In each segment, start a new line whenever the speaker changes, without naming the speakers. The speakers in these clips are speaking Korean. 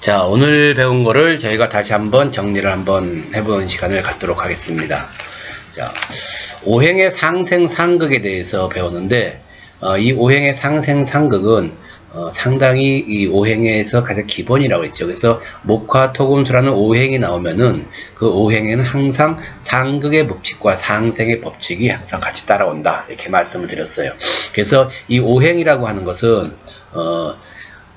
자, 오늘 배운 거를 저희가 다시 한번 정리를 한번 해보는 시간을 갖도록 하겠습니다. 자, 오행의 상생상극에 대해서 배우는데, 이 오행의 상생상극은 상당히 이 오행에서 가장 기본이라고 했죠. 그래서 목화 토금수라는 오행이 나오면은 그 오행에는 항상 상극의 법칙과 상생의 법칙이 항상 같이 따라온다, 이렇게 말씀을 드렸어요. 그래서 이 오행이라고 하는 것은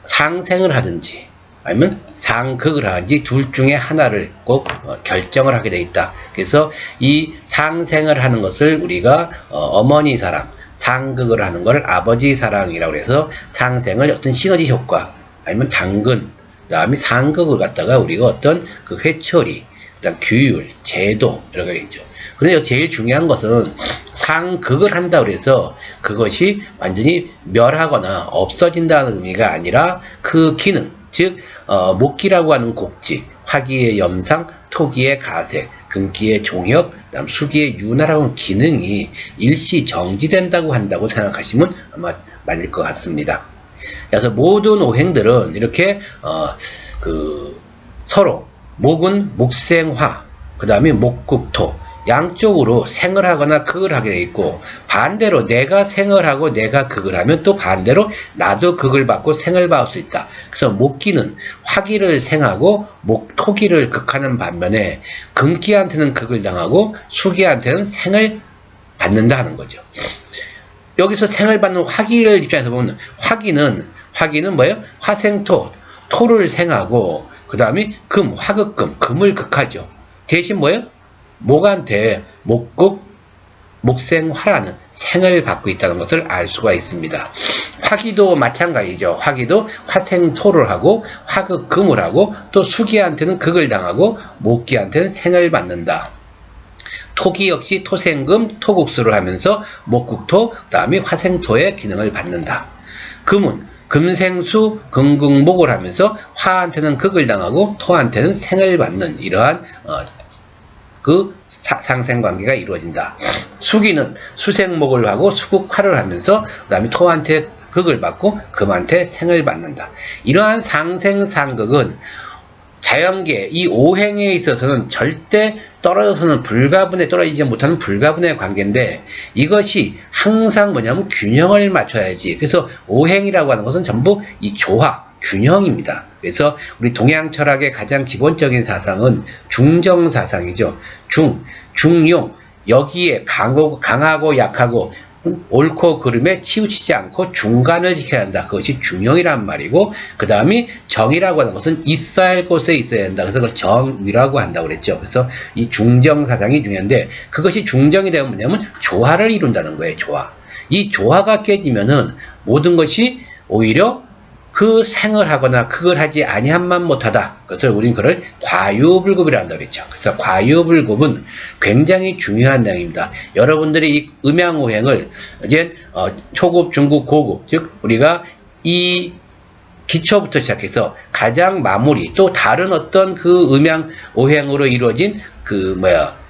상생을 하든지 아니면 상극을 하든지 둘 중에 하나를 꼭 결정을 하게 돼 있다. 그래서 이 상생을 하는 것을 우리가 어머니 사랑, 상극을 하는 걸 아버지 사랑이라고 해서 상생을 어떤 시너지 효과, 아니면 당근, 그 다음에 상극을 갖다가 우리가 어떤 그 회처리, 그다음 규율, 제도, 이런 거 있죠. 그런데 제일 중요한 것은 상극을 한다고 해서 그것이 완전히 멸하거나 없어진다는 의미가 아니라 그 기능, 즉 목기라고 하는 곡직, 화기의 염상, 토기의 가색, 금기의 종혁, 그다음 수기의 윤화라고 하는 기능이 일시 정지된다고 한다고 생각하시면 아마 맞을 것 같습니다. 그래서 모든 오행들은 이렇게 서로 목은 목생화, 그 다음에 목극토, 양쪽으로 생을 하거나 극을 하게 돼 있고, 반대로 내가 생을 하고 내가 극을 하면 또 반대로 나도 극을 받고 생을 받을 수 있다. 그래서 목기는 화기를 생하고 토기를 극하는 반면에 금기한테는 극을 당하고 수기한테는 생을 받는다 하는 거죠. 여기서 생을 받는 화기를 입장에서 보면 화기는 뭐예요? 화생토, 토를 생하고 그 다음에 화극금을 극하죠. 대신 뭐예요? 목한테 목생화라는 생을 받고 있다는 것을 알 수가 있습니다. 화기도 마찬가지죠. 화기도 화생토를 하고 화극금을 하고 또 수기한테는 극을 당하고 목기한테는 생을 받는다. 토기 역시 토생금, 토국수를 하면서 목국토, 그 다음에 화생토의 기능을 받는다. 금은 금생수, 금극목을 하면서 화한테는 극을 당하고 토한테는 생을 받는 이러한 그 상생관계가 이루어진다. 수기는 수생목을 하고 수국화를 하면서 그 다음에 토한테 극을 받고 금한테 생을 받는다. 이러한 상생상극은 자연계 이 오행에 있어서는 절대 떨어져서는 떨어지지 못하는 불가분의 관계인데, 이것이 항상 뭐냐면 균형을 맞춰야지. 그래서 오행이라고 하는 것은 전부 이 조화, 균형입니다. 그래서 우리 동양 철학의 가장 기본적인 사상은 중정사상이죠. 중용, 여기에 강하고 약하고 옳고 그름에 치우치지 않고 중간을 지켜야 한다. 그것이 중용이란 말이고, 그 다음에 정이라고 하는 것은 있어야 할 곳에 있어야 한다. 그래서 그걸 정이라고 한다고 그랬죠. 그래서 이 중정사상이 중요한데, 그것이 중정이 되면 뭐냐면 조화를 이룬다는 거예요. 조화. 이 조화가 깨지면은 모든 것이 오히려 그 생을 하거나 극을 하지 아니함만 못하다. 그것을 우린 그걸 과유불급이라 한다고 했죠. 그래서 과유불급은 굉장히 중요한 내용입니다. 여러분들이 이 음양오행을 이제 초급, 중급, 고급, 즉 우리가 이 기초부터 시작해서 가장 마무리, 또 다른 어떤 그 음양오행으로 이루어진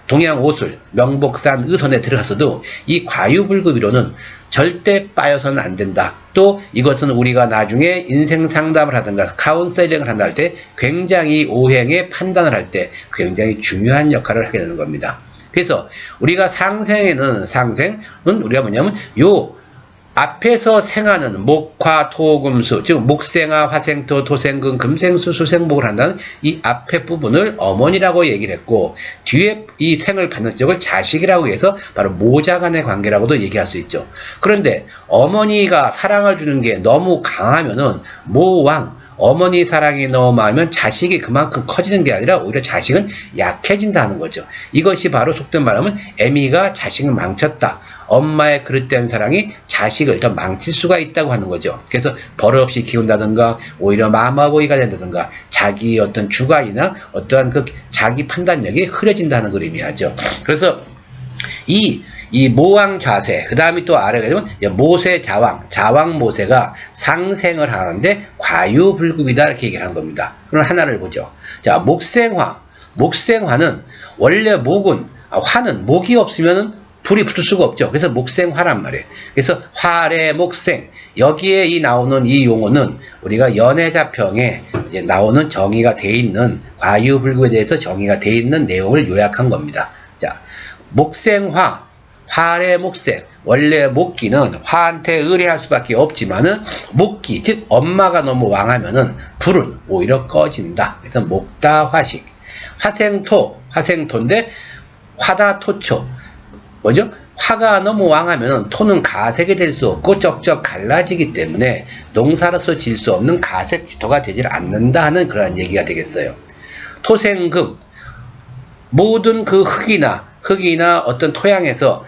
동양오술, 명복산, 의선에 들어가서도 이 과유불급이로는 절대 빠져서는 안 된다. 또 이것은 우리가 나중에 인생 상담을 하든가 카운셀링을 한다 할 때 굉장히 오행의 판단을 할 때 굉장히 중요한 역할을 하게 되는 겁니다. 그래서 우리가 상생은 우리가 뭐냐면 요 앞에서 생하는 목화 토금수, 즉 목생화, 화생토, 토생금, 금생수, 수생목을 한다는 이 앞에 부분을 어머니라고 얘기를 했고, 뒤에 이 생을 받는 쪽을 자식이라고 해서 바로 모자 간의 관계라고도 얘기할 수 있죠. 그런데 어머니가 사랑을 주는 게 너무 강하면은 모왕, 어머니 사랑이 너무 많으면 자식이 그만큼 커지는 게 아니라 오히려 자식은 약해진다는 거죠. 이것이 바로 속된 말하면 애미가 자식을 망쳤다. 엄마의 그릇된 사랑이 자식을 더 망칠 수가 있다고 하는 거죠. 그래서 버릇없이 키운다든가 오히려 마마보이가 된다든가 자기 어떤 주관이나 어떠한 그 자기 판단력이 흐려진다는 걸 의미하죠. 그래서 이 모왕 좌세, 그 다음에 또 아래가 되면 모세 자왕 모세가 상생을 하는데 과유불급이다, 이렇게 얘기를 한 겁니다. 그럼 하나를 보죠. 자, 목생화는 원래 화는 목이 없으면은 불이 붙을 수가 없죠. 그래서 목생화란 말이에요. 그래서 화래 목생, 여기에 나오는 이 용어는 우리가 연애자평에 이제 나오는 정의가 돼 있는 과유불급에 대해서 정의가 돼 있는 내용을 요약한 겁니다. 자, 목생화, 화의 목생. 원래 목기는 화한테 의뢰할 수밖에 없지만은 목기, 즉 엄마가 너무 왕하면은 불은 오히려 꺼진다. 그래서 목다화식. 화생토, 화생토인데 화다토초. 뭐죠? 화가 너무 왕하면 토는 가색이 될 수 없고 쩍쩍 갈라지기 때문에 농사로서 질 수 없는 가색지토가 되질 않는다 하는 그런 얘기가 되겠어요. 토생금, 모든 그 흙이나 어떤 토양에서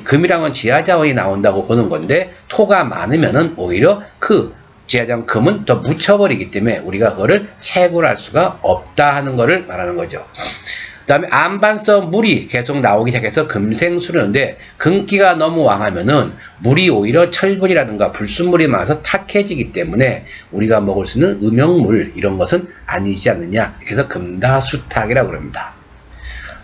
금이랑은 지하자원이 나온다고 보는 건데 토가 많으면은 오히려 그 지하자원 금은 더 묻혀버리기 때문에 우리가 그거를 채굴할 수가 없다 하는 거를 말하는 거죠. 그 다음에 안반서 물이 계속 나오기 시작해서 금생수료인데 금기가 너무 왕하면은 물이 오히려 철분이라든가 불순물이 많아서 탁해지기 때문에 우리가 먹을 수 있는 음용물 이런 것은 아니지 않느냐. 그래서 금다수탁이라고 그럽니다.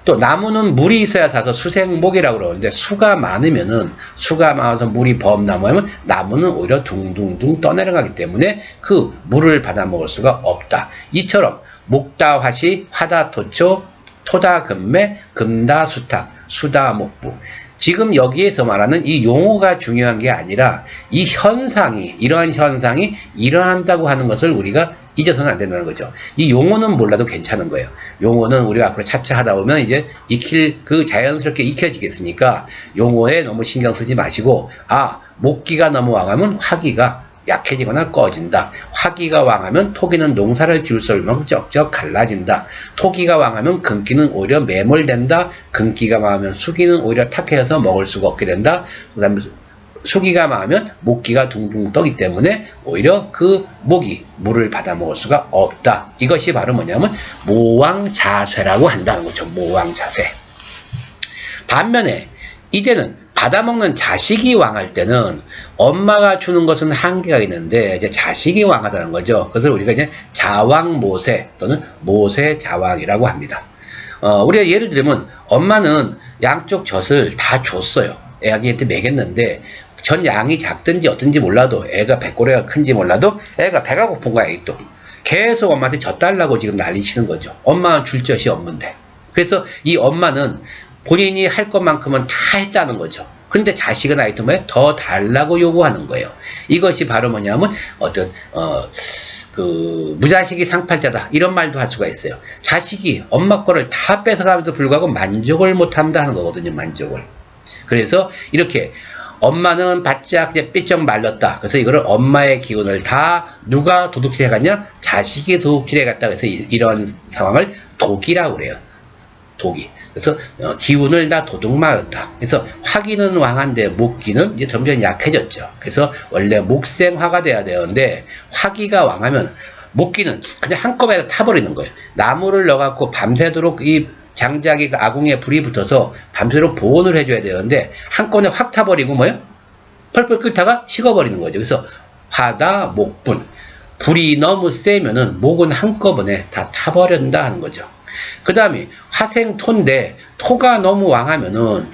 또 나무는 물이 있어야 사서 수생목이라고 그러는데 수가 많아서 물이 범나무하면 나무는 오히려 둥둥둥 떠내려가기 때문에 그 물을 받아 먹을 수가 없다. 이처럼 목다화시, 화다토초, 토다금매, 금다수탁, 수다목부. 지금 여기에서 말하는 이 용어가 중요한 게 아니라 이 현상이, 이러한 현상이 일어난다고 하는 것을 우리가 잊어서는 안 된다는 거죠. 이 용어는 몰라도 괜찮은 거예요. 용어는 우리가 앞으로 차차 하다 보면 이제 자연스럽게 익혀지겠으니까 용어에 너무 신경 쓰지 마시고, 목기가 너무 왕하면 화기가 약해지거나 꺼진다. 화기가 왕하면 토기는 농사를 지을 수 없을 만큼 쩍쩍 갈라진다. 토기가 왕하면 금기는 오히려 매몰된다. 금기가 왕하면 수기는 오히려 탁해서 먹을 수가 없게 된다. 그 다음에 수기가 많으면 목기가 둥둥 떠기 때문에 오히려 그 목이 물을 받아 먹을 수가 없다. 이것이 바로 뭐냐면 모왕자쇠라고 한다는 거죠. 모왕자쇠. 반면에 이제는 받아먹는 자식이 왕할 때는 엄마가 주는 것은 한계가 있는데 이제 자식이 왕하다는 거죠. 그것을 우리가 이제 자왕모세 또는 모세자왕이라고 합니다. 우리가 예를 들면 엄마는 양쪽 젖을 다 줬어요. 애기한테 먹였는데 전 양이 작든지 어떤지 몰라도 애가 배꼽애가 큰지 몰라도 애가 배가 고픈 거야. 또 계속 엄마한테 젖 달라고 지금 난리치는 거죠. 엄마는 줄 젖이 없는데. 그래서 이 엄마는 본인이 할 것만큼은 다 했다는 거죠. 그런데 자식은 아이템에 더 달라고 요구하는 거예요. 이것이 바로 뭐냐면 무자식이 상팔자다 이런 말도 할 수가 있어요. 자식이 엄마 거를 다 뺏어가면서 불구하고 만족을 못한다 하는 거거든요. 만족을. 그래서 이렇게 엄마는 바짝 이제 삐쩍 말렸다. 그래서 이거를 엄마의 기운을 다 누가 도둑질해 갔냐? 자식이 도둑질해 갔다. 그래서 이런 상황을 독이라고 그래요. 독이. 그래서 기운을 다 도둑맞았다. 그래서 화기는 왕한데 목기는 이제 점점 약해졌죠. 그래서 원래 목생화가 돼야 되는데 화기가 왕하면 목기는 그냥 한꺼번에 타버리는 거예요. 나무를 넣어갖고 밤새도록 이 장작이 아궁이에 불이 붙어서 밤새도록 보온을 해줘야 되는데 한꺼번에 확 타버리고 뭐예요? 펄펄 끓다가 식어버리는 거죠. 그래서 화다 목분. 불이 너무 세면은 목은 한꺼번에 다 타버린다 하는 거죠. 그 다음에 화생토인데 토가 너무 왕하면은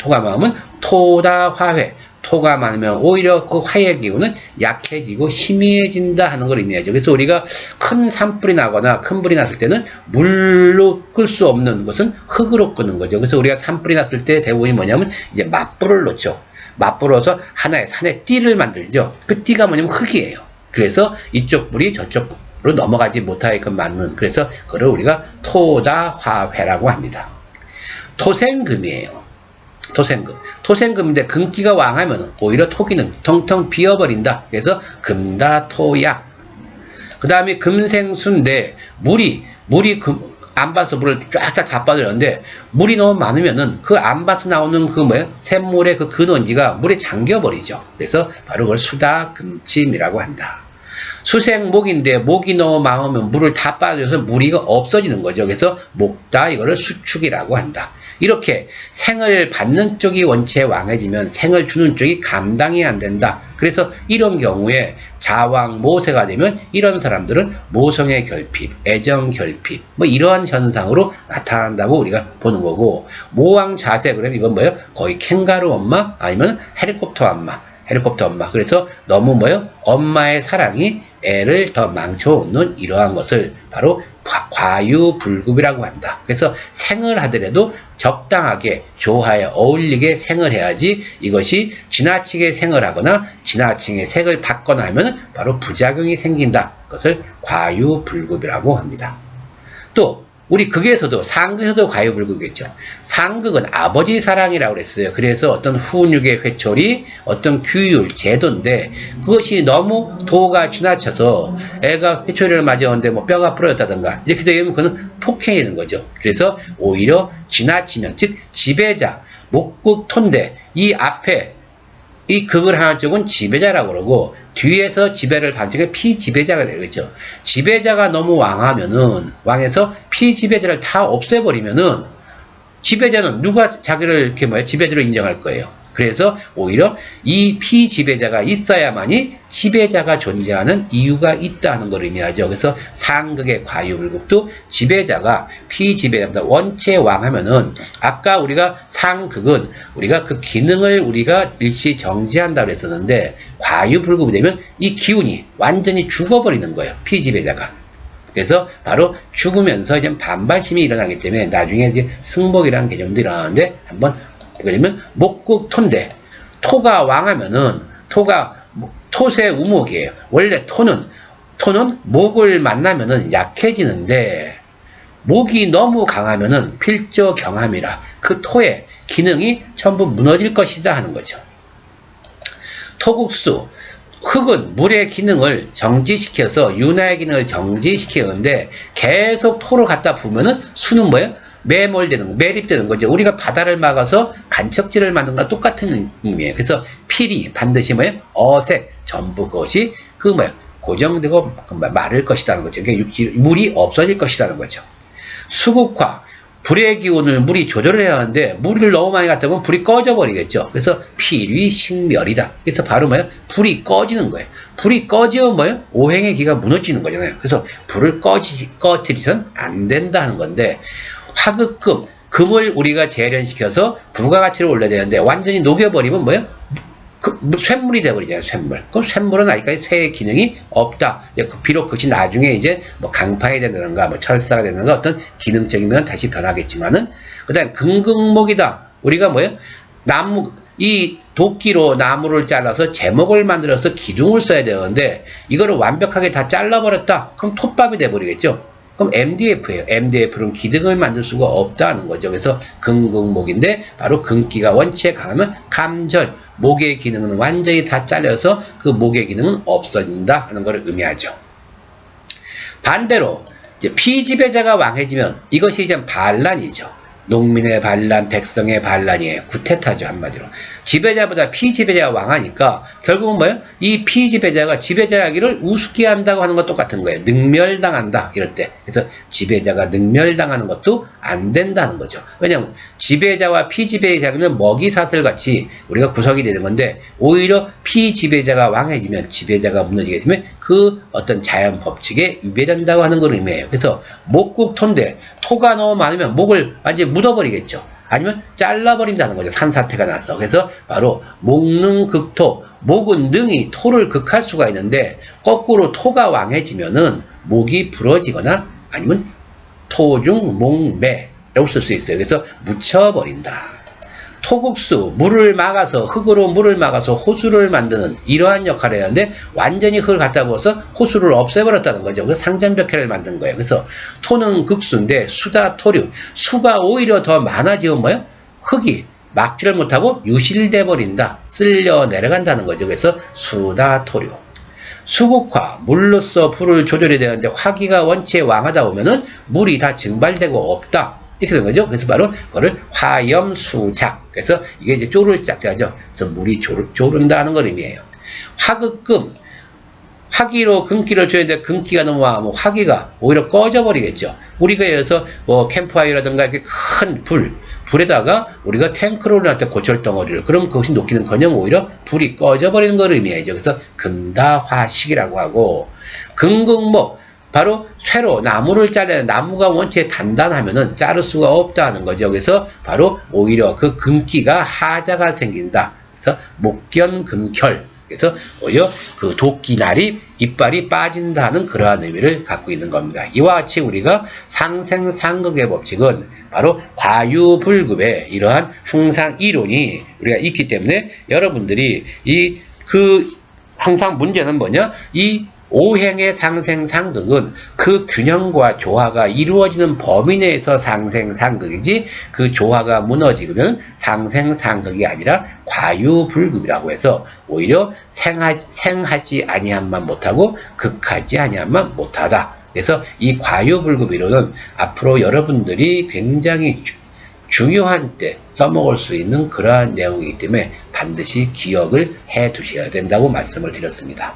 토다화회. 토가 많으면 오히려 그 화의 기운은 약해지고 희미해진다 하는 걸 의미하죠. 그래서 우리가 큰 산불이 나거나 큰 불이 났을 때는 물로 끌 수 없는 것은 흙으로 끄는 거죠. 그래서 우리가 산불이 났을 때 대부분이 뭐냐면 이제 맞불을 놓죠. 맞불어서 하나의 산에 띠를 만들죠. 그 띠가 뭐냐면 흙이에요. 그래서 이쪽 불이 저쪽으로 넘어가지 못하게끔 막는, 그래서 그걸 우리가 토다화회라고 합니다. 토생금이에요. 토생금인데 금기가 왕하면 오히려 토기는 텅텅 비어버린다. 그래서 금다토약. 그 다음에 금생수인데 물이 안반서 물을 쫙쫙 다 빠져는데 물이 너무 많으면은 그 안반서 나오는 그 샘물의 그 근원지가 물에 잠겨버리죠. 그래서 바로 그걸 수다금침이라고 한다. 수생목인데 목이 너무 많으면 물을 다 빠져서 무리가 없어지는 거죠. 그래서 목다, 이거를 수축이라고 한다. 이렇게 생을 받는 쪽이 원체 왕해지면 생을 주는 쪽이 감당이 안 된다. 그래서 이런 경우에 자왕 모세가 되면 이런 사람들은 모성의 결핍, 애정 결핍, 이러한 현상으로 나타난다고 우리가 보는 거고, 모왕 자세 그러면 이건 뭐예요? 거의 캥거루 엄마 아니면 헬리콥터 엄마. 헬리콥터 엄마. 그래서 너무 뭐요? 엄마의 사랑이 애를 더 망쳐놓는 이러한 것을 바로 과유불급이라고 한다. 그래서 생을 하더라도 적당하게 조화에 어울리게 생을 해야지 이것이 지나치게 생을 하거나 지나치게 색을 받거나 하면 바로 부작용이 생긴다. 그것을 과유불급이라고 합니다. 또 우리 극에서도 상극에서도 과유불급이겠죠. 상극은 아버지 사랑이라고 그랬어요. 그래서 어떤 훈육의 회초리, 어떤 규율, 제도인데 그것이 너무 도가 지나쳐서 애가 회초리를 맞았는데 뭐 뼈가 부러졌다든가 이렇게 되면 그건 폭행이 되는 거죠. 그래서 오히려 지나치면 즉 지배자, 목극, 톤대 이 앞에 이 극을 하는 쪽은 지배자라고 그러고 뒤에서 지배를 받는 쪽에 피지배자가 되겠죠. 지배자가 너무 왕해서 피지배자를 다 없애버리면은 지배자는 누가 자기를 이렇게 지배자로 인정할 거예요. 그래서 오히려 이 피지배자가 있어야만이 지배자가 존재하는 이유가 있다는 걸 의미하죠. 그래서 상극의 과유불급도 지배자가 피지배자보다 원체 왕하면은 아까 우리가 상극은 우리가 그 기능을 우리가 일시 정지한다고 했었는데 과유불급이 되면 이 기운이 완전히 죽어버리는 거예요. 피지배자가. 그래서 바로 죽으면서 이제 반발심이 일어나기 때문에 나중에 이제 승복이라는 개념도 일어나는데 한번 그러면 목극 톤대 토가 왕하면은 토세 우목이에요. 원래 토는 목을 만나면은 약해지는데 목이 너무 강하면은 필저경함이라 그 토의 기능이 전부 무너질 것이다 하는 거죠. 토국수 흙은 물의 기능을 정지시켜서 윤화의 기능을 정지시키는데 계속 토를 갖다 부으면은 수는 뭐예요? 매립되는 거죠. 우리가 바다를 막아서 간척지를 만든 거랑 똑같은 의미예요. 그래서 필이 반드시 뭐예요? 어색 전부 그것이 고정되고 마를 것이라는 거죠. 그러니까 물이 없어질 것이라는 거죠. 수국화 불의 기운을 물이 조절을 해야 하는데 물을 너무 많이 갖다 보면 불이 꺼져 버리겠죠. 그래서 필위 식멸이다. 그래서 바로 불이 꺼지는 거예요. 불이 꺼지면 오행의 기가 무너지는 거잖아요. 그래서 불을 꺼뜨리선 안 된다는 건데 화극금, 금을 우리가 재련시켜서 부가가치를 올려야 되는데 완전히 녹여버리면 쇳물이 돼버리잖아요. 쇳물. 그럼 쇳물은 아직까지 쇠의 기능이 없다. 비록 그것이 나중에 이제 강판이 된다든가 철사가 된다든가 어떤 기능적인 면 다시 변하겠지만은 그 다음에 금극목이다. 우리가 이 도끼로 나무를 잘라서 제목을 만들어서 기둥을 써야 되는데 이거를 완벽하게 다 잘라버렸다. 그럼 톱밥이 돼버리겠죠. 그럼 MDF예요. MDF는 기둥을 만들 수가 없다는 거죠. 그래서 금극목인데 바로 금기가 원체에 강하면 감절, 목의 기능은 완전히 다 잘려서 그 목의 기능은 없어진다 하는 것을 의미하죠. 반대로 이제 피지배자가 왕해지면 이것이 이제 반란이죠. 농민의 반란, 백성의 반란이에요. 구테타죠, 한마디로. 지배자보다 피지배자가 왕하니까 결국은 이 피지배자가 지배자이기를 우습게 한다고 하는 것 똑같은 거예요. 능멸당한다, 이럴 때. 그래서 지배자가 능멸당하는 것도 안 된다는 거죠. 왜냐하면 지배자와 피지배자는 먹이사슬같이 우리가 구성이 되는 건데 오히려 피지배자가 왕해지면 지배자가 무너지게 되면 그 어떤 자연 법칙에 위배된다고 하는 걸 의미해요. 그래서 목국토인데 토가 너무 많으면 목을 완전히 묻어버리겠죠. 아니면 잘라버린다는 거죠. 산사태가 나서. 그래서 바로 목능극토, 목은 능히 토를 극할 수가 있는데 거꾸로 토가 왕해지면은 목이 부러지거나 아니면 토중 목매라고 쓸 수 있어요. 그래서 묻혀버린다. 토국수, 물을 막아서 흙으로 물을 막아서 호수를 만드는 이러한 역할을 해야 하는데 완전히 흙을 갖다 부어서 호수를 없애버렸다는 거죠. 그래서 상전벽해를 만든 거예요. 그래서 토는 극수인데 수다 토류, 수가 오히려 더 많아지면 흙이 막지를 못하고 유실돼 버린다. 쓸려 내려간다는 거죠. 그래서 수다 토류. 수국화, 물로써 불을 조절해야 되는데 화기가 원체 왕하다 보면은 물이 다 증발되고 없다. 이렇게 된 거죠. 그래서 바로 그거를 화염수작. 그래서 이게 이제 쪼를 짝자죠. 그래서 물이 조른다는 걸 의미해요. 화극금. 화기로 금기를 줘야 되는데 금기가 너무 많으면 화기가 오히려 꺼져버리겠죠. 우리가 여기서 캠프파이어라든가 이렇게 큰 불에다가 우리가 탱크로 올려놨을 때 고철덩어리를 그럼 그것이 녹기는커녕 오히려 불이 꺼져버리는 걸 의미하죠. 그래서 금다화식이라고 하고 금극목. 바로 쇠로 나무를 잘라야 나무가 원체 단단하면은 자를 수가 없다는 거죠. 그래서 바로 오히려 그 금기가 하자가 생긴다. 그래서 목견금결. 그래서 오히려 그 도끼날이 이빨이 빠진다는 그러한 의미를 갖고 있는 겁니다. 이와 같이 우리가 상생상극의 법칙은 바로 과유불급의 이러한 항상 이론이 우리가 있기 때문에 여러분들이 항상 문제는 뭐냐? 이 오행의 상생상극은 그 균형과 조화가 이루어지는 범위 내에서 상생상극이지 그 조화가 무너지면 상생상극이 아니라 과유불급이라고 해서 오히려 생하지 아니함만 못하고 극하지 아니함만 못하다. 그래서 이 과유불급 이론은 앞으로 여러분들이 굉장히 중요한 때 써먹을 수 있는 그러한 내용이기 때문에 반드시 기억을 해 두셔야 된다고 말씀을 드렸습니다.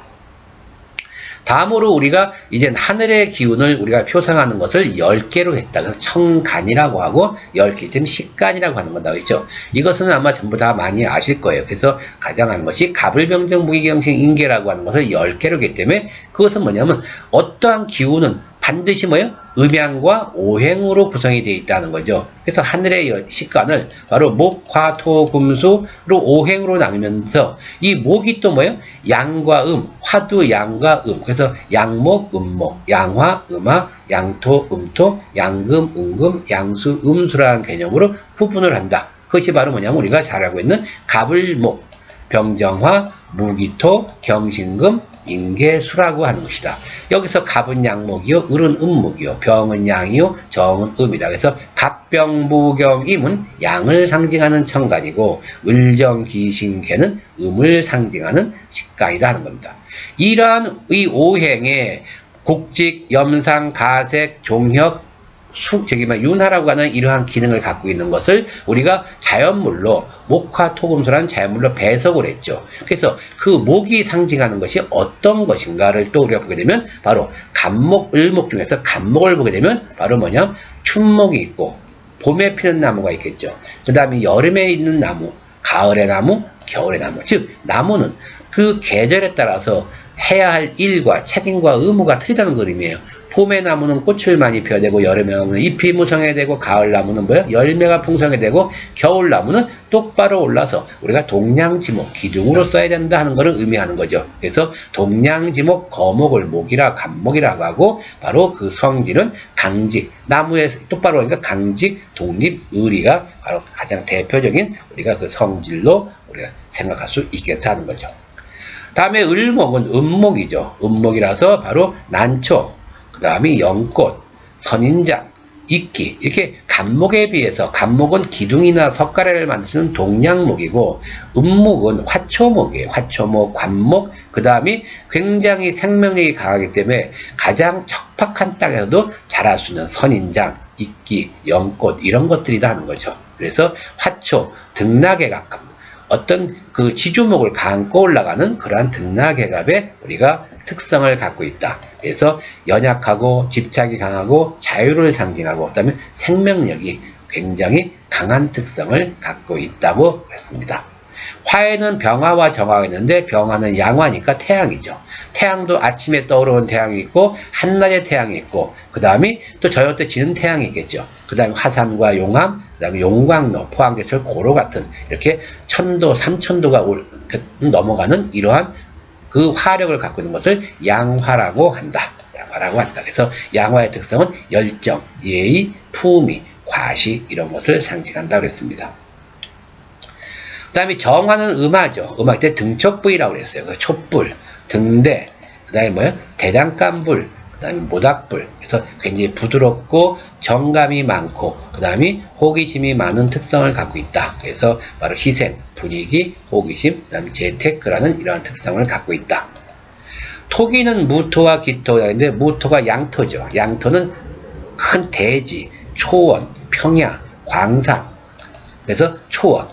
다음으로 우리가 이제 하늘의 기운을 우리가 표상하는 것을 10개로 했다. 그래서 청간이라고 하고 10개 때문에 식간이라고 하는 건 나와있죠. 이것은 아마 전부 다 많이 아실 거예요. 그래서 가장 하는 것이 갑을병정 무기경신 인계라고 하는 것을 10개로 했기 때문에 그것은 뭐냐면 어떠한 기운은 반드시 뭐예요? 음양과 오행으로 구성이 되어 있다는 거죠. 그래서 하늘의 식간을 바로 목, 화, 토, 금수로 오행으로 나누면서 이 목이 또 뭐예요? 양과 화도 양과 그래서 양목, 음목, 양화, 음화, 양토, 음토, 양금, 음금, 양수, 음수라는 개념으로 구분을 한다. 그것이 바로 뭐냐면 우리가 잘 알고 있는 갑을목, 병정화, 무기토, 경신금, 인계수라고 하는 것이다. 여기서 갑은 양목이요, 을은 음목이요, 병은 양이요, 정은 음이다. 그래서 갑병무경임은 양을 상징하는 천간이고 을정기신계는 음을 상징하는 식간이다 하는 겁니다. 이러한 이 오행의 곡직, 염상, 가색, 종혁, 윤화라고 하는 이러한 기능을 갖고 있는 것을 우리가 자연물로 목화 토금수라는 자연물로 배석을 했죠. 그래서 그 목이 상징하는 것이 어떤 것인가를 또 우리가 보게 되면 바로 갑목, 을목 중에서 갑목을 보게 되면 바로 뭐냐? 춘목이 있고 봄에 피는 나무가 있겠죠. 그 다음에 여름에 있는 나무, 가을의 나무, 겨울의 나무. 즉 나무는 그 계절에 따라서 해야 할 일과 책임과 의무가 틀리다는 그림이에요. 봄의 나무는 꽃을 많이 피워야 되고, 여름의 나무는 잎이 무성해야 되고, 가을 나무는 뭐야? 열매가 풍성해야 되고, 겨울 나무는 똑바로 올라서 우리가 동량지목, 기둥으로 써야 된다 하는 것을 의미하는 거죠. 그래서 동량지목, 거목을 목이라 간목이라고 하고, 바로 그 성질은 강직, 나무에 똑바로 오니까 강직, 독립, 의리가 바로 가장 대표적인 우리가 그 성질로 우리가 생각할 수 있겠다 하는 거죠. 다음에 을목은 음목이죠. 음목이라서 바로 난초, 그 다음에 연꽃, 선인장, 이끼, 이렇게 간목에 비해서 간목은 기둥이나 석가래를 만드는 동량목이고 음목은 화초목이에요. 화초목, 관목, 그 다음에 굉장히 생명력이 강하기 때문에 가장 척박한 땅에서도 자랄 수 있는 선인장, 이끼, 연꽃 이런 것들이다 하는 거죠. 그래서 화초, 등락에 가깝다. 어떤 그 지주목을 감고 올라가는 그러한 등락해갑의 우리가 특성을 갖고 있다. 그래서 연약하고 집착이 강하고 자유를 상징하고 그다음에 생명력이 굉장히 강한 특성을 갖고 있다고 했습니다. 화에는 병화와 정화가 있는데 병화는 양화니까 태양이죠. 태양도 아침에 떠오르는 태양이 있고 한낮에 태양이 있고 그 다음에 또 저녁 때 지는 태양이 있겠죠. 그 다음에 화산과 용암, 그 다음에 용광로, 포항제철, 고로 같은 이렇게 1000도, 3000도가 넘어가는 이러한 그 화력을 갖고 있는 것을 양화라고 한다. 양화라고 한다. 그래서 양화의 특성은 열정, 예의, 품위, 과시 이런 것을 상징한다고 했습니다. 그 다음에 정화는 음화죠. 음화 때 등촉부위라고 그랬어요. 그 촛불, 등대, 그 다음에 뭐야? 대장간불, 그 다음에 모닥불. 그래서 굉장히 부드럽고 정감이 많고, 그 다음에 호기심이 많은 특성을 갖고 있다. 그래서 바로 희생, 분위기, 호기심, 그 다음에 재테크라는 이러한 특성을 갖고 있다. 토기는 무토와 기토인데 무토가 양토죠. 양토는 큰 대지, 초원, 평야, 광산. 그래서 초원.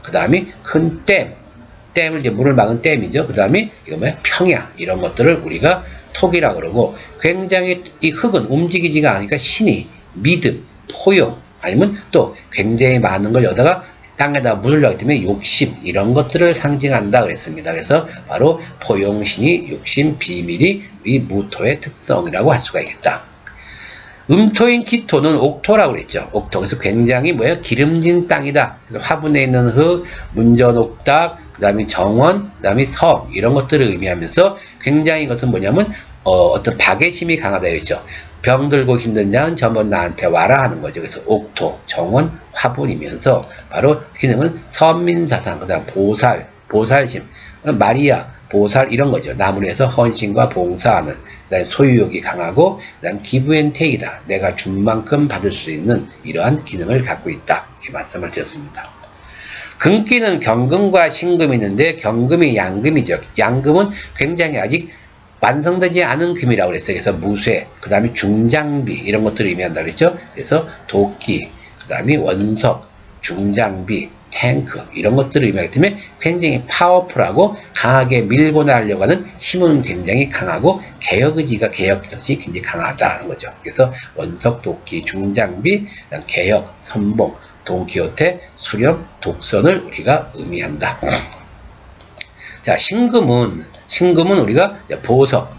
그 다음에 큰 댐을 이제 물을 막은 댐이죠. 그 다음에 이거 뭐야? 평야 이런 것들을 우리가 토기라 그러고 굉장히 이 흙은 움직이지가 않으니까 신이 믿음, 포용 아니면 또 굉장히 많은 걸 여기다가 땅에다 물을 넣기 때문에 욕심 이런 것들을 상징한다 그랬습니다. 그래서 바로 포용신이 욕심, 비밀이 이 무토의 특성이라고 할 수가 있겠다. 음토인 기토는 옥토라고 그랬죠. 옥토. 그래서 굉장히 뭐예요? 기름진 땅이다. 그래서 화분에 있는 흙, 문전옥답, 그 그 다음에 정원, 그 다음에 성 이런 것들을 의미하면서 굉장히 이것은 뭐냐면 어떤 박애심이 강하다 했죠. 병들고 힘든 자는 전부 나한테 와라 하는 거죠. 그래서 옥토, 정원, 화분이면서 바로 기능은 선민사상, 그 다음 보살, 보살심, 마리아, 보살 이런 거죠. 나무에서 헌신과 봉사하는, 그다음 소유욕이 강하고, 그다음 기브앤테이크다. 내가 준 만큼 받을 수 있는 이러한 기능을 갖고 있다. 이렇게 말씀을 드렸습니다. 금기는 경금과 신금이 있는데 경금이 양금이죠. 양금은 굉장히 아직 완성되지 않은 금이라고 그랬어요. 그래서 무쇠, 그 다음에 중장비 이런 것들을 의미한다고 그랬죠. 그래서 도끼, 그 다음에 원석, 중장비, 탱크 이런 것들을 의미하기 때문에 굉장히 파워풀하고 강하게 밀고 나가려고 하는 힘은 굉장히 강하고 개혁의지가 개혁의지 굉장히 강하다는 거죠. 그래서 원석, 도끼, 중장비, 개혁, 선봉, 돈키호테, 수렴, 독선을 우리가 의미한다. 자, 신금은 우리가 보석,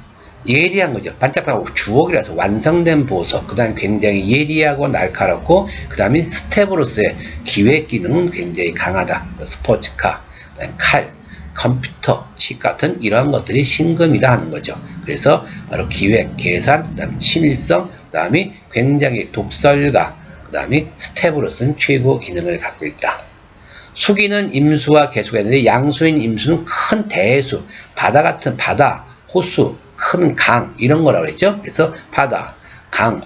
예리한 거죠. 반짝반짝 주옥이라서 완성된 보석, 그 다음에 굉장히 예리하고 날카롭고, 그 다음에 스텝으로서의 기획 기능은 굉장히 강하다. 스포츠카, 그다음에 칼, 컴퓨터, 칩 같은 이러한 것들이 신금이다 하는 거죠. 그래서 바로 기획, 계산, 그 다음에 친일성, 그 다음에 굉장히 독설가, 그 다음에 스텝으로서는 최고 기능을 갖고 있다. 수기는 임수와 개수가 있는데 양수인 임수는 큰 대수, 바다 같은 바다, 호수, 큰 강 이런 거라고 했죠. 그래서 바다, 강,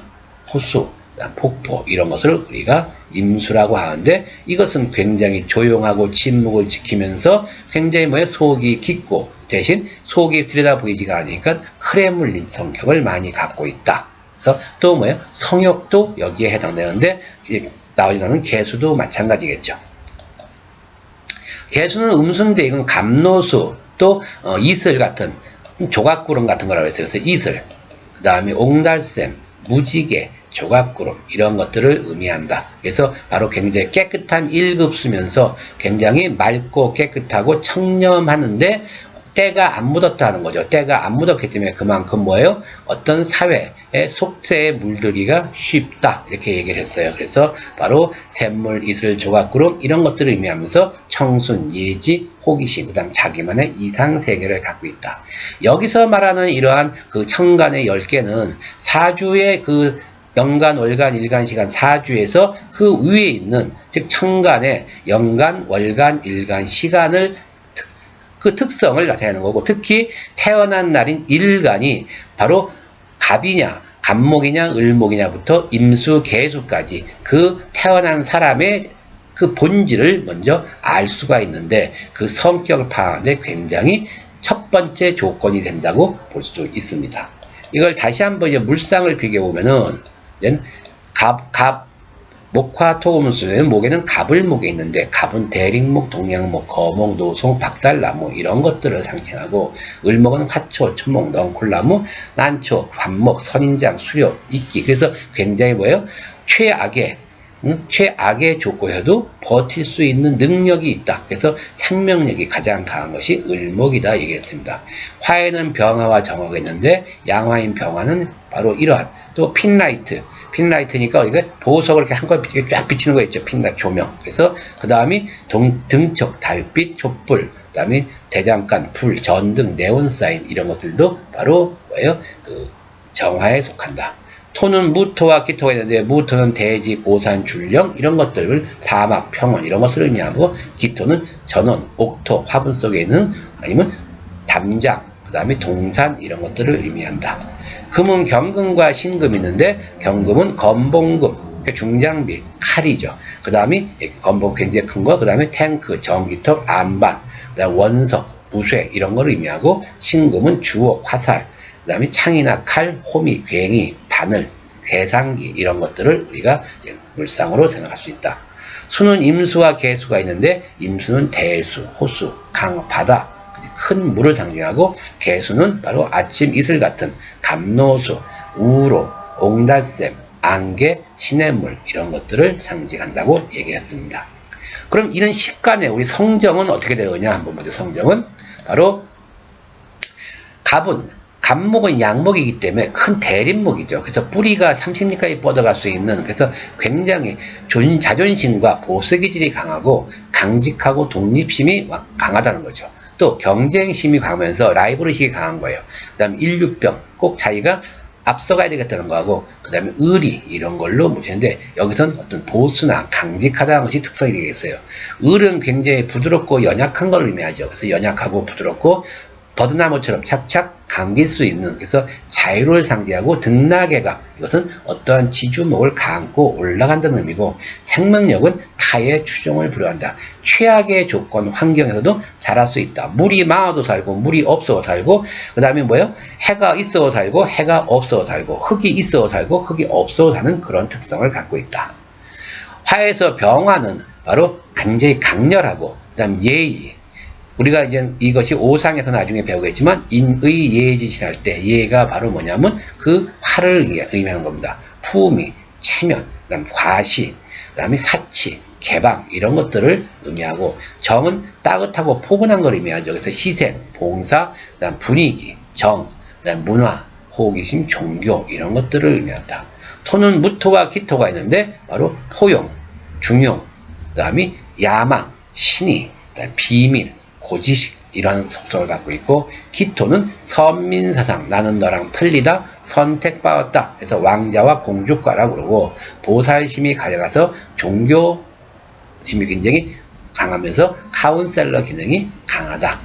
호수, 폭포 이런 것을 우리가 임수라고 하는데 이것은 굉장히 조용하고 침묵을 지키면서 굉장히 속이 깊고 대신 속이 들여다 보이지가 않으니까 흐래 물린 성격을 많이 갖고 있다. 그래서 또 성욕도 여기에 해당되는데 나오는 개수도 마찬가지겠죠. 개수는 음수인데 이건 감노수 또 이슬 같은 조각구름 같은 거라고 했어요. 그래서 이슬, 그 다음에 옹달샘, 무지개, 조각구름 이런 것들을 의미한다. 그래서 바로 굉장히 깨끗한 1급수면서 굉장히 맑고 깨끗하고 청렴하는데 때가 안 묻었다는 거죠. 때가 안 묻었기 때문에 그만큼 어떤 사회의 속세에 물들기가 쉽다. 이렇게 얘기를 했어요. 그래서 바로 샘물, 이슬, 조각구름 이런 것들을 의미하면서 청순, 예지, 호기심, 그 다음 자기만의 이상세계를 갖고 있다. 여기서 말하는 이러한 그 천간의 10개는 사주의 그 연간, 월간, 일간, 시간, 사주에서 그 위에 있는 즉 천간의 연간, 월간, 일간, 시간을 그 특성을 나타내는 거고 특히 태어난 날인 일간이 바로 갑이냐, 갑목이냐, 을목이냐부터 임수, 개수까지 그 태어난 사람의 그 본질을 먼저 알 수가 있는데 그 성격을 파악하는데 굉장히 첫 번째 조건이 된다고 볼 수 있습니다. 이걸 다시 한번 물상을 비교해 보면은 목화 토금수는 목에는 갑을목에 있는데 갑은 대릭목, 동양목, 거목, 노송, 박달나무 이런 것들을 상징하고 을목은 화초, 초목, 넝쿨나무, 난초, 관목, 선인장, 수료, 이끼 그래서 굉장히 최악의 조건에도 버틸 수 있는 능력이 있다. 그래서 생명력이 가장 강한 것이 을목이다 얘기했습니다. 화에는 병화와 정화가 있는데 양화인 병화는 바로 이러한 또 핀라이트니까 이게 보석을 이렇게 한꺼번에 쫙 비치는 거 있죠. 핀라이트 조명. 그래서 그 다음이 등촉, 달빛, 촛불, 그 다음에 대장간, 불, 전등, 네온사인 이런 것들도 바로 그 정화에 속한다. 토는 무토와 기토가 있는데 무토는 대지, 고산, 줄령 이런 것들을 사막, 평원 이런 것을 의미하고 기토는 전원, 옥토, 화분 속에 있는 아니면 담장, 그 다음에 동산 이런 것들을 의미한다. 금은 경금과 신금이 있는데 경금은 건봉금, 그러니까 중장비, 칼이죠. 그 다음에 건봉 굉장히 큰 거, 그 다음에 탱크, 전기톱, 안반, 그 다음에 원석, 무쇠 이런 걸 의미하고 신금은 주옥, 화살, 그 다음에 창이나 칼, 호미, 괭이, 바늘, 계산기 이런 것들을 우리가 물상으로 생각할 수 있다. 수는 임수와 개수가 있는데 임수는 대수, 호수, 강, 바다 큰 물을 상징하고 개수는 바로 아침 이슬 같은 감노수, 우로, 옹달샘, 안개, 시냇물 이런 것들을 상징한다고 얘기했습니다. 그럼 이런 식간에 우리 성정은 어떻게 되느냐 한번 보죠. 성정은 바로 갑목은 양목이기 때문에 큰 대립목이죠. 그래서 뿌리가 30리까지 뻗어갈 수 있는, 그래서 굉장히 자존심과 보수 기질이 강하고 강직하고 독립심이 강하다는 거죠. 또 경쟁심이 강하면서 라이벌의식이 강한 거예요. 그 다음에 인류병, 꼭 자기가 앞서가야 되겠다는 거하고, 그 다음에 의리, 이런 걸로 모시는데, 여기선 어떤 보수나 강직하다는 것이 특성이 되겠어요. 을은 굉장히 부드럽고 연약한 걸 의미하죠. 그래서 연약하고 부드럽고 버드나무처럼 착착 감길 수 있는, 그래서 자유를 상징하고 등락의감, 이것은 어떠한 지주목을 감고 올라간다는 의미고, 생명력은 타의 추종을 불허한다. 최악의 조건 환경에서도 자랄 수 있다. 물이 많아도 살고 물이 없어도 살고, 그 다음에 뭐예요? 해가 있어도 살고 해가 없어도 살고, 흙이 있어도 살고 흙이 없어도 사는 그런 특성을 갖고 있다. 화에서 병화는 바로 굉장히 강렬하고, 그 다음 예의, 우리가 이제 이것이 오상에서 나중에 배우겠지만, 인의 예지실할 때, 예가 바로 뭐냐면 그 화를 의미하는 겁니다. 품위, 체면, 그다음 과시, 그다음에 사치, 개방, 이런 것들을 의미하고, 정은 따뜻하고 포근한 걸 의미하죠. 그래서 희생, 봉사, 그다음 분위기, 정, 그다음 문화, 호기심, 종교, 이런 것들을 의미한다. 토는 무토와 기토가 있는데 바로 포용, 중용, 그다음에 야망, 신의, 그다음 비밀, 고지식, 이러한 속성을 갖고 있고, 기토는 선민사상, 나는 너랑 틀리다, 선택받았다 해서 왕자와 공주과라고 그러고, 보살심이 가져가서 종교심이 굉장히 강하면서 카운셀러 기능이 강하다.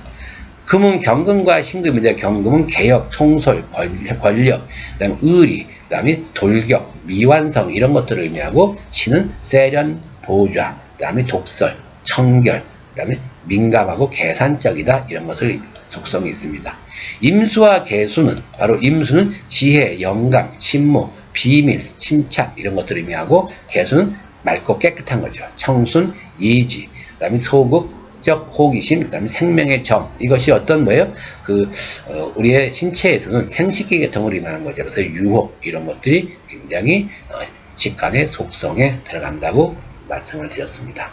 금은 경금과 신금인데, 경금은 개혁, 총설, 권력, 그다음에 의리, 그다음에 돌격, 미완성, 이런 것들을 의미하고, 신은 세련, 보좌, 그다음에 독설, 청결, 그다음에 민감하고 계산적이다, 이런 것을 속성이 있습니다. 임수와 계수는 바로, 임수는 지혜, 영감, 침묵, 비밀, 침착, 이런 것들을 의미하고, 계수는 맑고 깨끗한 거죠. 청순, 예지, 그다음에 소극적 호기심, 그다음에 생명의 정, 이것이 어떤 뭐예요? 우리의 신체에서는 생식기 계통을 의미하는 거죠. 그래서 유혹, 이런 것들이 굉장히 직간의 속성에 들어간다고 말씀을 드렸습니다.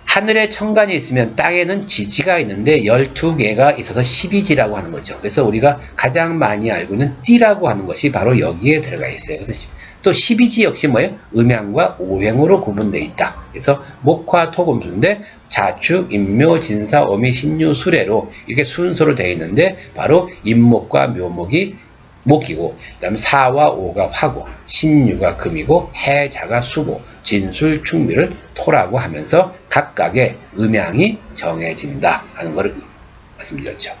하늘에 천간이 있으면 땅에는 지지가 있는데 12개가 있어서 12지라고 하는 거죠. 그래서 우리가 가장 많이 알고 있는 띠라고 하는 것이 바로 여기에 들어가 있어요. 그래서 또 12지 역시 뭐예요? 음양과 오행으로 구분되어 있다. 그래서 목화 토금수인데 자축, 인묘, 진사, 오미, 신유, 수레로 이렇게 순서로 되어 있는데, 바로 인목과 묘목이 목이고, 그 다음에 사와 오가 화고, 신유가 금이고, 해자가 수고, 진술, 충미를 토라고 하면서 각각의 음양이 정해진다 하는 것을 말씀드렸죠.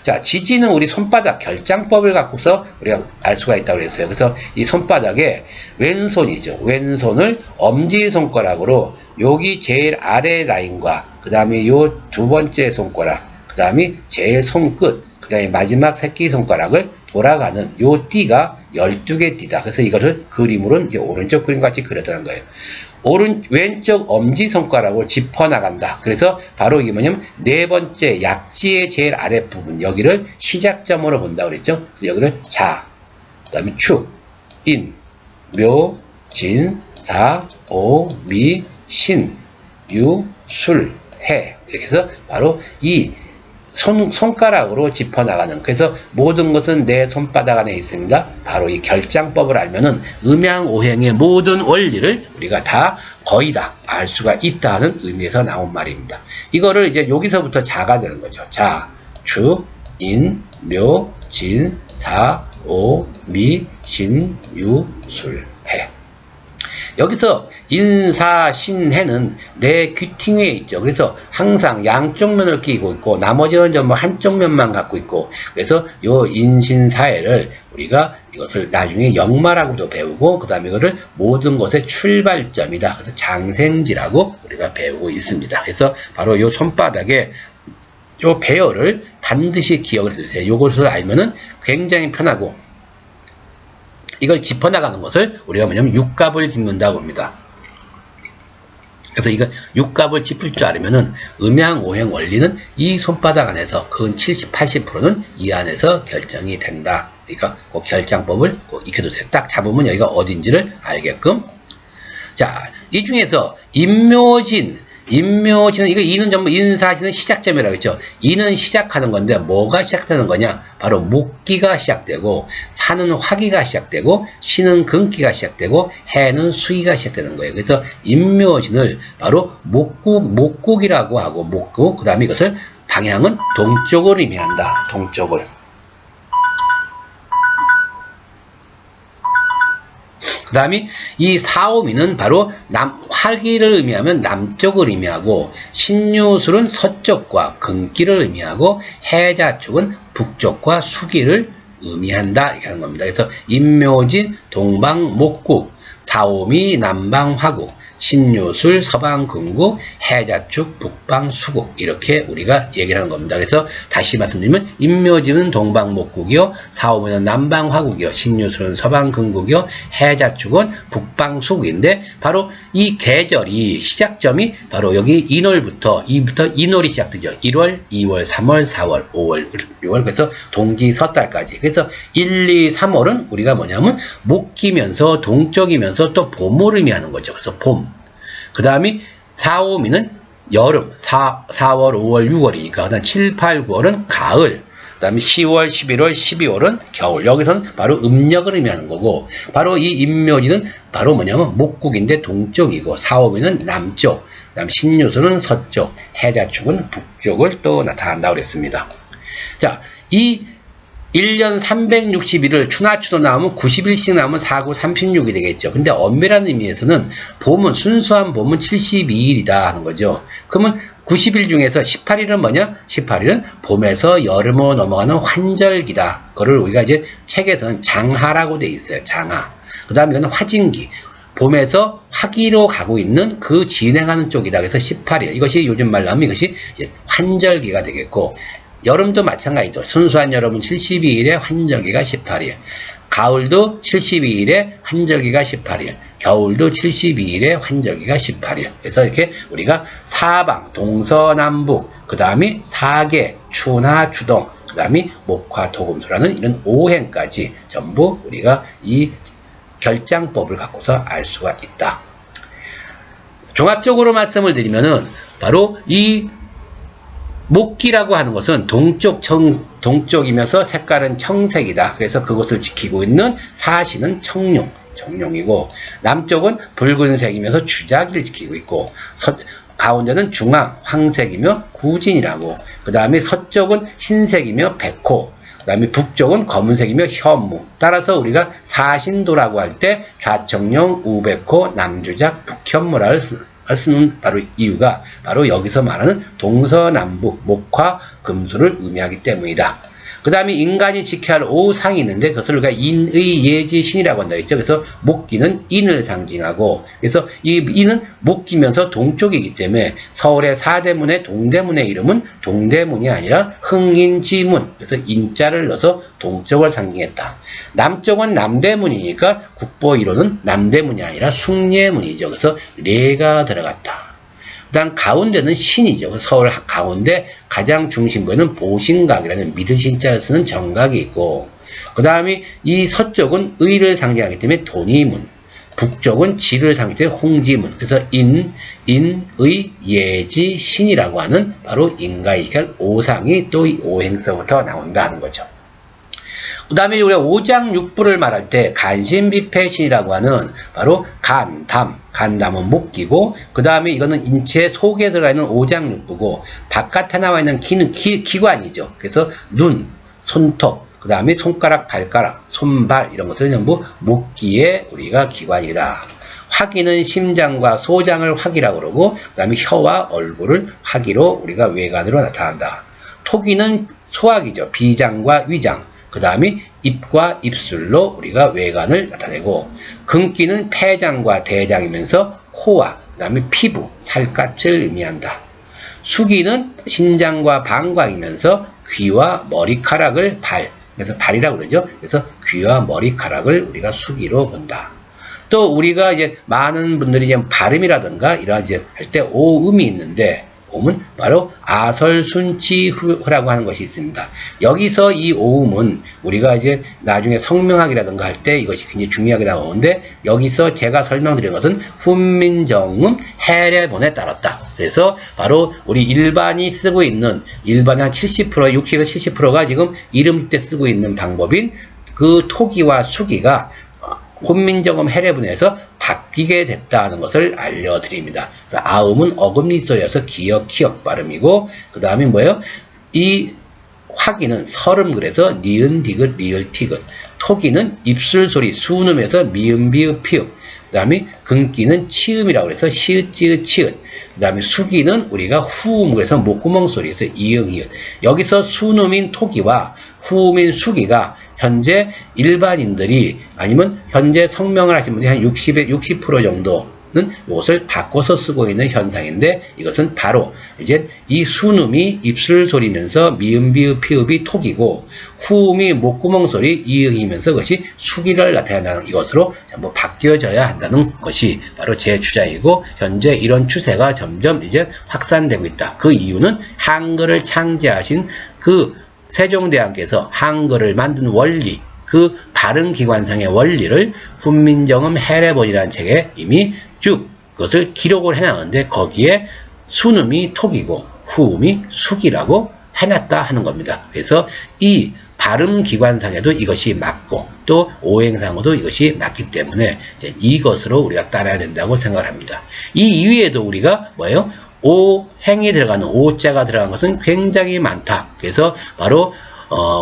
자, 지지는 우리 손바닥 결장법을 갖고서 우리가 알 수가 있다고 그랬어요. 그래서 이 손바닥에 왼손이죠. 왼손을 엄지손가락으로 여기 제일 아래 라인과, 그 다음에 요 두 번째 손가락, 그 다음에 제일 손끝, 그 다음에 마지막 새끼손가락을 돌아가는 요 띠가 12개 띠다. 그래서 이거를 그림으로 이제 오른쪽 그림 같이 그렸다는 거예요. 왼쪽 엄지손가락을 짚어나간다. 그래서 바로 이게 뭐냐면 네 번째 약지의 제일 아랫부분, 여기를 시작점으로 본다고 그랬죠. 그래서 여기를 자, 그 다음에 축, 인, 묘, 진, 사, 오, 미, 신, 유, 술, 해. 이렇게 해서 바로 이 손가락으로 짚어나가는, 그래서 모든 것은 내 손바닥 안에 있습니다. 바로 이 결장법을 알면은 음양오행의 모든 원리를 우리가 다 거의 다 알 수가 있다는 의미에서 나온 말입니다. 이거를 이제 여기서부터 자가 되는 거죠. 자, 축, 인, 묘, 진, 사, 오, 미, 신, 유, 술, 해. 여기서 인사, 신해는 내 귀퉁이에 있죠. 그래서 항상 양쪽 면을 끼고 있고, 나머지는 전부 한쪽 면만 갖고 있고, 그래서 요 인신사해를 우리가 이것을 나중에 역마라고도 배우고, 그 다음에 이거를 모든 것의 출발점이다. 그래서 장생지라고 우리가 배우고 있습니다. 그래서 바로 요 손바닥에 요 배열을 반드시 기억을 해주세요. 요것을 알면은 굉장히 편하고, 이걸 짚어나가는 것을 우리가 뭐냐면 육갑을 짚는다고 합니다. 그래서 이거 육갑을 짚을 줄 알면은 음양오행 원리는 이 손바닥 안에서 근 70, 80%는 이 안에서 결정이 된다. 그러니까 그 결장법을 꼭 익혀두세요. 딱 잡으면 여기가 어딘지를 알게끔. 자, 이 중에서 인묘진, 인묘지는 이거 이는 전부 인사시는 시작점이라고 했죠. 이는 시작하는 건데 뭐가 시작되는 거냐? 바로 목기가 시작되고 사는 화기가 시작되고 쉬는 금기가 시작되고 해는 수기가 시작되는 거예요. 그래서 인묘진을 바로 목국이라고 하고 목국 그다음에 이것을 방향은 동쪽을 의미한다. 동쪽을. 그 다음에 이 사오미는 바로 화기를 의미하면 남쪽을 의미하고 신유술은 서쪽과 금기를 의미하고 해자축은 북쪽과 수기를 의미한다 이렇게 하는 겁니다. 그래서 인묘진 동방 목국, 사오미 남방 화국, 신유술 서방 금국, 해자축 북방 수국 이렇게 우리가 얘기를 하는 겁니다. 그래서 다시 말씀드리면 인묘지는 동방 목국이요, 사오미는 남방 화국이요, 신유술은 서방 금국이요, 해자축은 북방 수국인데 바로 이 계절이 시작점이 바로 여기 인월부터 인월이 시작되죠. 1월, 2월, 3월, 4월, 5월, 6월 그래서 동지 섣달까지. 그래서 1, 2, 3월은 우리가 뭐냐면 목기면서 동쪽이면서 또 봄을 의미하는 거죠. 그래서 봄. 그 다음에 4, 5미는 여름, 4월, 5월, 6월이니까 그 다음 7, 8, 9월은 가을, 그 다음에 10월, 11월, 12월은 겨울. 여기서는 바로 음력을 의미하는 거고 바로 이 인묘지는 바로 뭐냐면 목국인데 동쪽이고 4, 5미는 남쪽, 그 다음에 신유술은 서쪽, 해자축은 북쪽을 또 나타난다고 그랬습니다. 자, 이 1년 360일을 추나추도 나오면 90일씩 나오면 4, 9, 36이 되겠죠. 근데 엄밀한 의미에서는 봄은 순수한 봄은 72일이다 하는 거죠. 그러면 90일 중에서 18일은 뭐냐? 18일은 봄에서 여름으로 넘어가는 환절기다. 그거를 우리가 이제 책에서는 장하라고 돼 있어요. 장하. 그 다음에 이거는 화진기. 봄에서 화기로 가고 있는 그 진행하는 쪽이다. 그래서 18일. 이것이 요즘 말로 하면 이것이 이제 환절기가 되겠고 여름도 마찬가지죠. 순수한 여름은 72일에 환절기가 18일. 가을도 72일에 환절기가 18일. 겨울도 72일에 환절기가 18일. 그래서 이렇게 우리가 사방, 동서남북, 그 다음에 사계, 추나, 추동, 그 다음에 목화, 토금수라는 이런 5행까지 전부 우리가 이 결장법을 갖고서 알 수가 있다. 종합적으로 말씀을 드리면은 바로 이 목기라고 하는 것은 동쪽이면서 색깔은 청색이다. 그래서 그것을 지키고 있는 사시는 청룡이고 남쪽은 붉은색이면서 주작이를 지키고 있고 가운데는 중앙 황색이며 구진이라고, 그 다음에 서쪽은 흰색이며 백호, 그 다음에 북쪽은 검은색이며 현무. 따라서 우리가 사신도라고 할 때 좌청룡, 우백호, 남주작, 북현무라를 쓰는 바로 이유가 바로 여기서 말하는 동서남북 목화 금수를 의미하기 때문이다. 그 다음에 인간이 지켜야 할 5상이 있는데 그것을 우리가 인의 예지 신이라고 한다 했죠. 그래서 목기는 인을 상징하고, 그래서 이 인은 목기면서 동쪽이기 때문에 서울의 사대문의 동대문의 이름은 동대문이 아니라 흥인지문, 그래서 인자를 넣어서 동쪽을 상징했다. 남쪽은 남대문이니까 국보 1호는 남대문이 아니라 숭례문이죠. 그래서 레가 들어갔다. 그 다음 가운데는 신이죠. 서울 가운데 가장 중심부에는 보신각이라는 믿으신자를 쓰는 정각이 있고, 그 다음에 이 서쪽은 의를 상징하기 때문에 돈이문, 북쪽은 지를 상징하기 때문에 홍지문. 그래서 인, 의, 예지, 신이라고 하는 바로 인가이결 5상이 또 이 5행서부터 나온다 하는 거죠. 그 다음에 우리가 오장육부를 말할 때 간신비패신이라고 하는 바로 간담은 목기고, 그 다음에 이거는 인체 속에 들어가 있는 오장육부고, 바깥에 나와 있는 기는 기관이죠. 그래서 눈, 손톱, 그 다음에 손가락, 발가락, 손발 이런 것들은 전부 목기의 우리가 기관이다. 화기는 심장과 소장을 화기라고 그러고, 그 다음에 혀와 얼굴을 화기로 우리가 외관으로 나타난다. 토기는 소화기죠. 비장과 위장, 그 다음에 입과 입술로 우리가 외관을 나타내고, 금기는 폐장과 대장이면서 코와 그 다음에 피부, 살갗을 의미한다. 수기는 신장과 방광이면서 귀와 머리카락을 그래서 발이라고 그러죠. 그래서 귀와 머리카락을 우리가 수기로 본다. 또 우리가 이제 많은 분들이 이제 발음이라든가 이러지 할 때 오음이 있는데, 오음은 바로 아설순치후라고 하는 것이 있습니다. 여기서 이 오음은 우리가 이제 나중에 성명학이라든가 할 때 이것이 굉장히 중요하게 나오는데, 여기서 제가 설명드린 것은 훈민정음 해례본에 따랐다. 그래서 바로 우리 일반이 쓰고 있는 일반의 한 70%, 60에서 70%가 지금 이름 때 쓰고 있는 방법인 그 토기와 수기가 훈민정음 해례분에서 바뀌게 됐다는 것을 알려드립니다. 그래서 아음은 어금니 소리여서 기역, 키역 발음이고, 그 다음에 뭐예요? 이 화기는 설음 그래서 니은, 디귿, 리을, 티귿. 토기는 입술 소리, 수음에서 미음, 비읍, 피읍. 그 다음에 금기는 치음이라고 해서 시읒, 찌읒, 치읒. 그 다음에 수기는 우리가 후음 그래서 목구멍 소리에서 이응, 이응. 여기서 순음인 토기와 후음인 수기가 현재 일반인들이 아니면 현재 성명을 하신 분이 한 60% 정도는 이것을 바꿔서 쓰고 있는 현상인데, 이것은 바로 이제 이 순음이 입술 소리면서 미음, 비읍, 피읍이 토기고 후음이 목구멍 소리 이응이면서 그것이 수기를 나타낸다는 이것으로 전부 바뀌어져야 한다는 것이 바로 제 주장이고, 현재 이런 추세가 점점 이제 확산되고 있다. 그 이유는 한글을 창제하신 그 세종대왕께서 한글을 만든 원리, 그 발음기관상의 원리를 훈민정음 해례본이라는 책에 이미 쭉 그것을 기록을 해놨는데, 거기에 순음이 토기고 후음이 수기라고 해놨다 하는 겁니다. 그래서 이 발음기관상에도 이것이 맞고 또 오행상으로도 이것이 맞기 때문에 이제 이것으로 우리가 따라야 된다고 생각을 합니다. 이 이외에도 우리가 뭐예요? 오행이 들어가는, 오자가 들어간 것은 굉장히 많다. 그래서 바로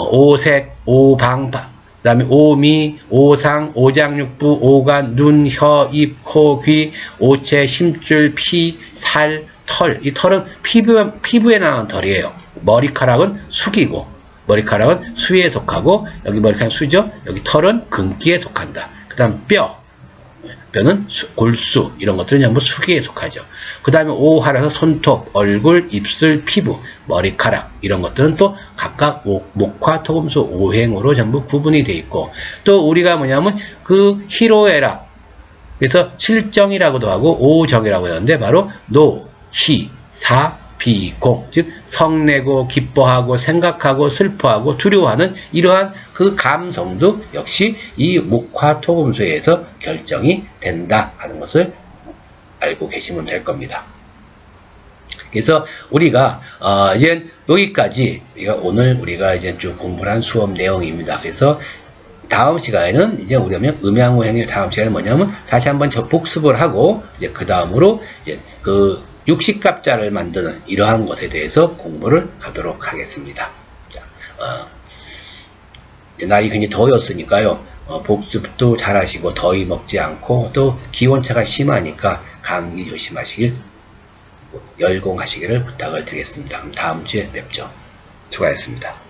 오색, 오방, 그 다음에 오미, 오상, 오장육부, 오간, 눈, 혀, 입, 코, 귀, 오체, 심줄, 피, 살, 털. 이 털은 피부에 나오는 털이에요. 머리카락은 수기고, 머리카락은 수에 속하고, 여기 머리카락은 수죠. 여기 털은 금기에 속한다. 그 다음 뼈는 골수, 이런 것들은 전부 수기에 속하죠. 그 다음에 오하라서 손톱, 얼굴, 입술, 피부, 머리카락, 이런 것들은 또 각각 목화, 토금수, 오행으로 전부 구분이 되어 있고, 또 우리가 뭐냐면 그 희로애락, 그래서 칠정이라고도 하고 오정이라고 하는데, 바로 노, 희, 사, 비, 공, 즉 성내고 기뻐하고 생각하고 슬퍼하고 두려워하는 이러한 그 감성도 역시 이 목화토금수에서 결정이 된다 하는 것을 알고 계시면 될 겁니다. 그래서 우리가 이제 여기까지 오늘 우리가 이제 좀 공부를 한 수업 내용입니다. 그래서 다음 시간에는 이제 우리가 음양오행의 다음 시간에 뭐냐면 다시 한번 복습을 하고, 이제 그 다음으로 이제 그 육식갑자를 만드는 이러한 것에 대해서 공부를 하도록 하겠습니다. 자, 날이 굉장히 더웠으니까요. 복습도 잘 하시고 더위 먹지 않고, 또 기온차가 심하니까 감기 조심하시길, 열공하시기를 부탁을 드리겠습니다. 그럼 다음 주에 뵙죠. 수고하셨습니다.